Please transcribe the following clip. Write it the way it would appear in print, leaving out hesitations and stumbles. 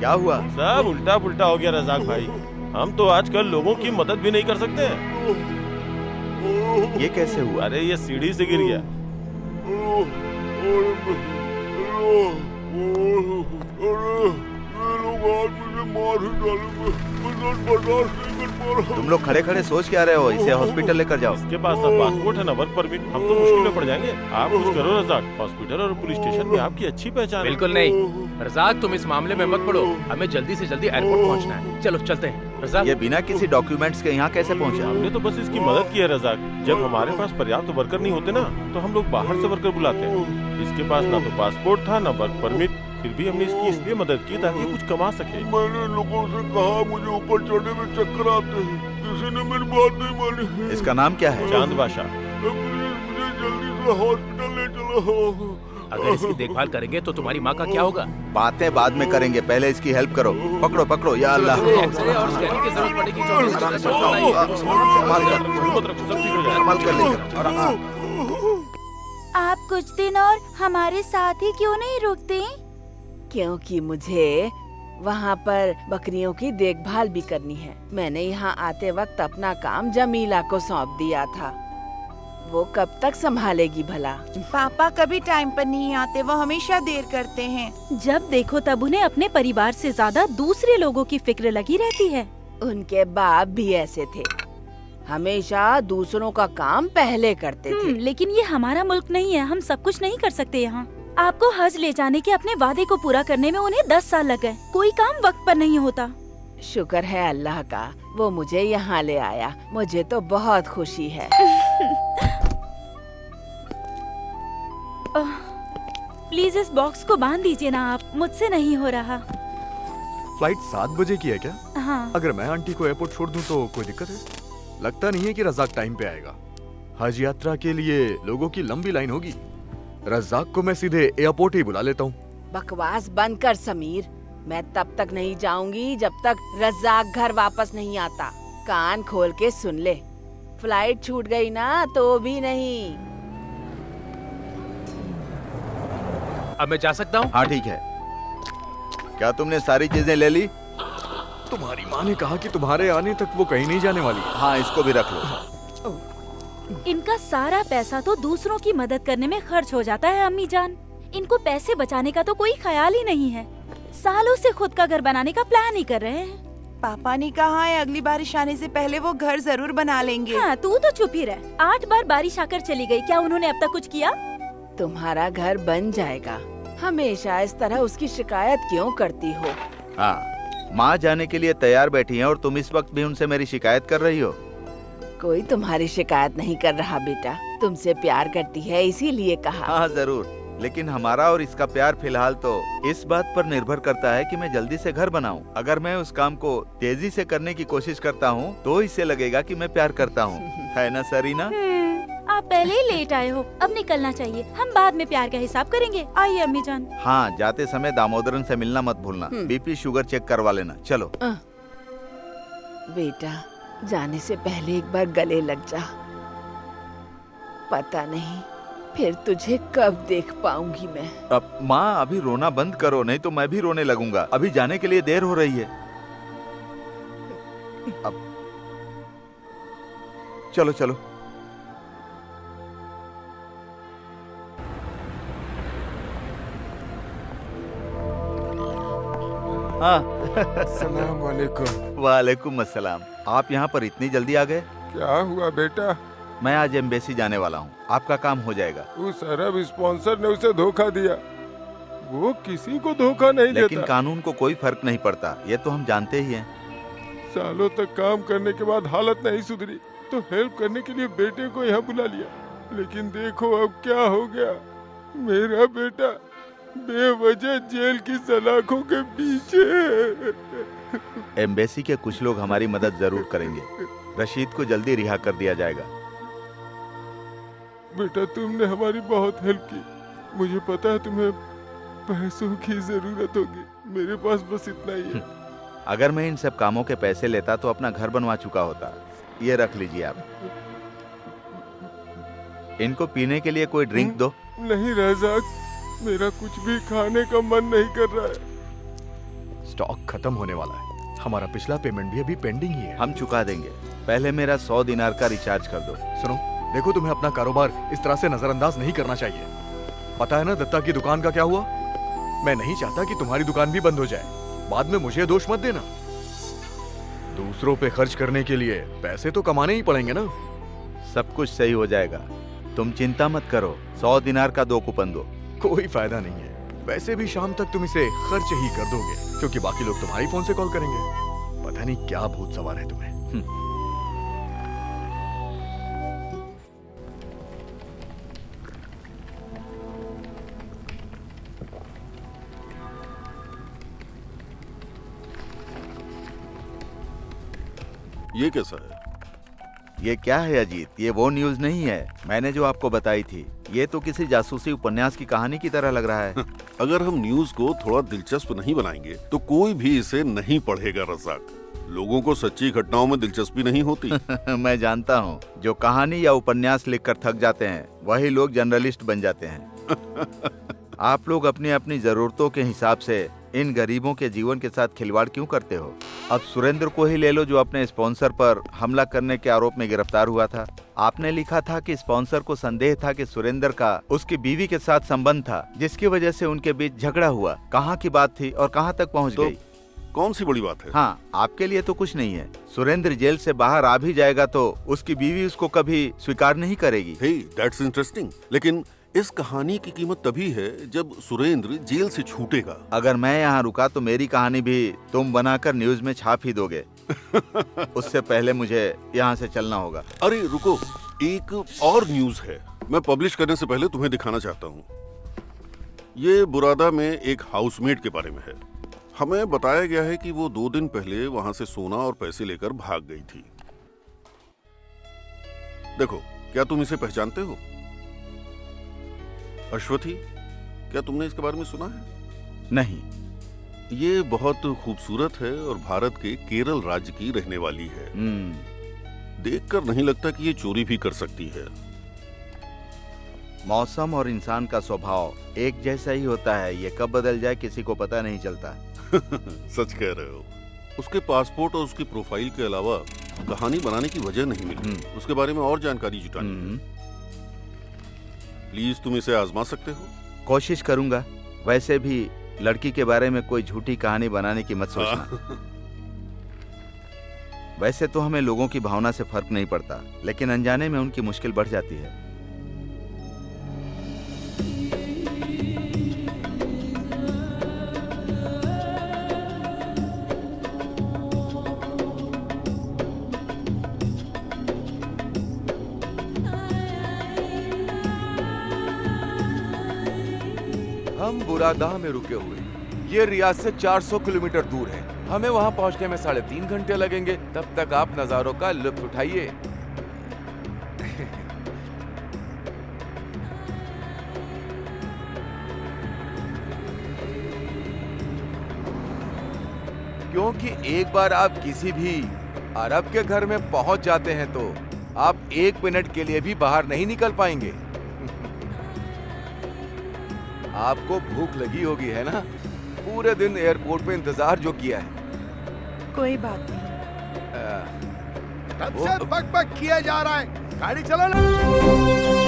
क्या हुआ? सब उल्टा पुल्टा हो गया रजाक भाई। हम तो आजकल लोगों की मदद भी नहीं कर सकते। ये कैसे हुआ? अरे ये सीढ़ी से गिर गया। तुम लोग खड़े खड़े सोच क्या रहे हो? इसे हॉस्पिटल लेकर जाओ। इसके पास ना पासपोर्ट है ना वर्क परमिट, हम तो मुश्किल में पड़ जाएंगे। आप कुछ करो रजाक, हॉस्पिटल और पुलिस स्टेशन में आपकी अच्छी पहचान है। बिल्कुल नहीं रजाक, तुम इस मामले में मत पड़ो। हमें जल्दी से जल्दी एयरपोर्ट पहुंचना है। चलो चलते हैं रजाक। ये बिना किसी डॉक्यूमेंट्स के यहाँ कैसे पहुँचा? हमने तो बस इसकी मदद की है रजाक। जब हमारे पास पर्याप्त वर्कर नहीं होते ना, तो हम लोग बाहर से वर्कर बुलाते हैं। इसके पास ना तो पासपोर्ट था ना वर्क परमिट, फिर भी हमने इसकी इसलिए मदद की ताकि कुछ कमा सके। मैंने लोगों से कहा मुझे ऊपर चढ़ने में चक्कर आते हैं, किसी ने मेरी बात नहीं मानी। इसका नाम क्या है? चांद बादशाह। प्लीज मुझे जल्दी से हॉस्पिटल ले चलो। अगर इसकी देखभाल करेंगे तो तुम्हारी माँ का क्या होगा? बातें बाद में करेंगे, पहले इसकी हेल्प करो। पकड़ो पकड़ो, या अल्लाह। एक्सरे और स्कैनिंग की जरूरत पड़ेगी तो संभाल कर लेकर। आप कुछ दिन और हमारे साथ ही क्यों नहीं रुकते? क्योंकि मुझे वहाँ पर बकरियों की देखभाल भी करनी है। मैंने यहाँ आते वक्त अपना काम जमीला को सौंप दिया था। वो कब तक संभालेगी भला? पापा कभी टाइम पर नहीं आते, वो हमेशा देर करते हैं। जब देखो तब उन्हें अपने परिवार से ज्यादा दूसरे लोगों की फिक्र लगी रहती है। उनके बाप भी ऐसे थे, हमेशा दूसरों का काम पहले करते थे। लेकिन ये हमारा मुल्क नहीं है, हम सब कुछ नहीं कर सकते यहाँ। आपको हज ले जाने के अपने वादे को पूरा करने में उन्हें 10 साल लग गए। कोई काम वक्त पर नहीं होता। शुक्र है अल्लाह का, वो मुझे यहाँ ले आया। मुझे तो बहुत खुशी है। प्लीज इस बॉक्स को बांध दीजिए ना आप, मुझसे नहीं हो रहा। फ्लाइट 7 बजे की है क्या? हाँ। अगर मैं आंटी को एयरपोर्ट छोड़ दूं तो कोई दिक्कत है? लगता नहीं है कि रज़ाक टाइम पे आएगा। हज यात्रा के लिए लोगों की लंबी लाइन होगी। रज़ाक को मैं सीधे एयरपोर्ट ही बुला लेता हूँ। बकवास बंद कर समीर। मैं तब तक नहीं जाऊंगी जब तक रज़ाक घर वापस नहीं आता। कान खोल के सुन ले, फ्लाइट छूट गई ना तो भी नहीं। अब मैं जा सकता हूँ? हाँ ठीक है। क्या तुमने सारी चीजें ले ली? तुम्हारी माँ ने कहा कि तुम्हारे आने तक वो कहीं नहीं जाने वाली। हाँ, इसको भी रख लो। इनका सारा पैसा तो दूसरों की मदद करने में खर्च हो जाता है अम्मी जान। इनको पैसे बचाने का तो कोई ख्याल ही नहीं है। सालों से खुद का घर बनाने का प्लान ही कर रहे हैं। पापा ने कहा है अगली बारिश आने से पहले वो घर जरूर बना लेंगे। हाँ, तू तो चुप ही रह। 8 बार बारिश आकर चली गई, क्या उन्होंने अब तक कुछ किया? तुम्हारा घर बन जाएगा। हमेशा इस तरह उसकी शिकायत क्यों करती हो? हाँ, माँ जाने के लिए तैयार बैठी हैं और तुम इस वक्त भी उनसे मेरी शिकायत कर रही हो। कोई तुम्हारी शिकायत नहीं कर रहा बेटा, तुमसे प्यार करती है इसीलिए कहा। हाँ जरूर, लेकिन हमारा और इसका प्यार फिलहाल तो इस बात पर निर्भर करता है कि मैं जल्दी से घर बनाऊं। अगर मैं उस काम को तेजी से करने की कोशिश करता हूं, तो इसे लगेगा कि मैं प्यार करता हूं। है ना सरीना? आप पहले ही लेट आए हो, अब निकलना चाहिए। हम बाद में प्यार का हिसाब करेंगे। आइए अम्मी जान। हाँ, जाते समय दामोदरन से मिलना मत भूलना। बीपी शुगर चेक करवा लेना। चलो। बेटा, जाने से पहले एक बार गले लग जा। पता नहीं फिर तुझे कब देख पाऊंगी मैं। अब माँ, अभी रोना बंद करो, नहीं तो मैं भी रोने लगूंगा। अभी जाने के लिए देर हो रही है। अब चलो चलो। हाँ। अस्सलाम वालेकुम। वालेकुम अस्सलाम। आप यहाँ पर इतनी जल्दी आ गए? क्या हुआ बेटा? मैं आज एम्बेसी जाने वाला हूँ, आपका काम हो जाएगा। उस अरब स्पॉन्सर ने उसे धोखा दिया। वो किसी को धोखा नहीं लेकिन देता। कानून को कोई फर्क नहीं पड़ता, ये तो हम जानते ही हैं। सालों तक काम करने के बाद हालत नहीं सुधरी तो हेल्प करने के लिए बेटे को यहाँ बुला लिया। लेकिन देखो अब क्या हो गया। मेरा बेटा बेवजह जेल की सलाखों के पीछे। एम्बेसी के कुछ लोग हमारी मदद जरूर करेंगे। रशीद को जल्दी रिहा कर दिया जाएगा। बेटा, तुमने हमारी बहुत हेल्प की। मुझे पता है तुम्हें पैसों की जरूरत होगी। मेरे पास बस इतना ही है। अगर मैं इन सब कामों के पैसे लेता तो अपना घर बनवा चुका होता। ये रख लीजिए आप। इनको पीने के लिए कोई ड्रिंक दो। नहीं रज़ाक, मेरा कुछ भी खाने का मन नहीं कर रहा है। स्टॉक खत्म होने वाला है। हमारा पिछला पेमेंट भी अभी पेंडिंग ही है। हम चुका देंगे, पहले मेरा 100 दिनार का रिचार्ज कर दो। सुनो, देखो तुम्हें अपना कारोबार इस तरह से नजरअंदाज नहीं करना चाहिए। पता है ना दत्ता की दुकान का क्या हुआ? मैं नहीं चाहता कि तुम्हारी दुकान भी बंद हो जाए। बाद में मुझे दोष मत देना। दूसरों पे खर्च करने के लिए पैसे तो कमाने ही पड़ेंगे ना। सब कुछ सही हो जाएगा, तुम चिंता मत करो। 100 दिनार का 2 कूपन दो। कोई फायदा नहीं है। वैसे भी शाम तक तुम इसे खर्च ही कर दोगे, क्योंकि बाकी लोग तुम्हारी फोन से कॉल करेंगे। पता नहीं क्या भूत सवार है तुम्हें। ये कैसा है? ये क्या है अजीत? ये वो न्यूज़ नहीं है मैंने जो आपको बताई थी। ये तो किसी जासूसी उपन्यास की कहानी की तरह लग रहा है। अगर हम न्यूज को थोड़ा दिलचस्प नहीं बनाएंगे तो कोई भी इसे नहीं पढ़ेगा रज़ाक। लोगों को सच्ची घटनाओं में दिलचस्पी नहीं होती। मैं जानता हूँ, जो कहानी या उपन्यास लिखकर थक जाते हैं वही लोग जर्नलिस्ट बन जाते हैं। आप लोग अपनी अपनी जरूरतों के हिसाब से इन गरीबों के जीवन के साथ खिलवाड़ क्यों करते हो? अब सुरेंद्र को ही ले लो, जो अपने स्पॉन्सर पर हमला करने के आरोप में गिरफ्तार हुआ था। आपने लिखा था कि स्पॉन्सर को संदेह था कि सुरेंद्र का उसकी बीवी के साथ संबंध था, जिसकी वजह से उनके बीच झगड़ा हुआ। कहाँ की बात थी और कहाँ तक पहुँच गई? कौन सी बड़ी बात है? हाँ, आपके लिए तो कुछ नहीं है। सुरेंद्र जेल से बाहर आ भी जाएगा तो उसकी बीवी उसको कभी स्वीकार नहीं करेगी। हे, दैट्स इंटरेस्टिंग। लेकिन इस कहानी की कीमत तभी है जब सुरेंद्र जेल से छूटेगा। अगर मैं यहाँ रुका तो मेरी कहानी भी तुम बनाकर न्यूज में छाप ही दोगे। उससे पहले मुझे यहाँ से चलना होगा। अरे रुको, एक और न्यूज है, मैं पब्लिश करने से पहले तुम्हें दिखाना चाहता हूँ। ये बुरादा में एक हाउसमेट के बारे में है। हमें बताया गया है कि वो 2 दिन पहले वहां से सोना और पैसे लेकर भाग गई थी। देखो, क्या तुम इसे पहचानते हो? अश्वथी, क्या तुमने इसके बारे में सुना है? नहीं। ये बहुत खूबसूरत है और भारत के केरल राज्य की रहने वाली है। देखकर नहीं लगता कि ये चोरी भी कर सकती है। मौसम और इंसान का स्वभाव एक जैसा ही होता है, ये कब बदल जाए किसी को पता नहीं चलता। सच कह रहे हो। उसके पासपोर्ट और उसकी प्रोफाइल के अलावा कहानी बनाने की वजह नहीं मिली। उसके बारे में और जानकारी जुटानी है। प्लीज तुम इसे आजमा सकते हो? कोशिश करूंगा। वैसे भी लड़की के बारे में कोई झूठी कहानी बनाने की मत सोचना। वैसे तो हमें लोगों की भावना से फर्क नहीं पड़ता, लेकिन अनजाने में उनकी मुश्किल बढ़ जाती है। हम बुरादा में रुके हुए। ये रियाद से 400 किलोमीटर दूर है। हमें वहां पहुंचने में 3.5 घंटे लगेंगे। तब तक आप नजारों का लुत्फ उठाइए। क्योंकि एक बार आप किसी भी अरब के घर में पहुंच जाते हैं तो आप 1 मिनट के लिए भी बाहर नहीं निकल पाएंगे। आपको भूख लगी होगी, है ना? पूरे दिन एयरपोर्ट पे इंतजार जो किया है। कोई बात नहीं। तब से बक बक किया जा रहा है। गाड़ी चला ना।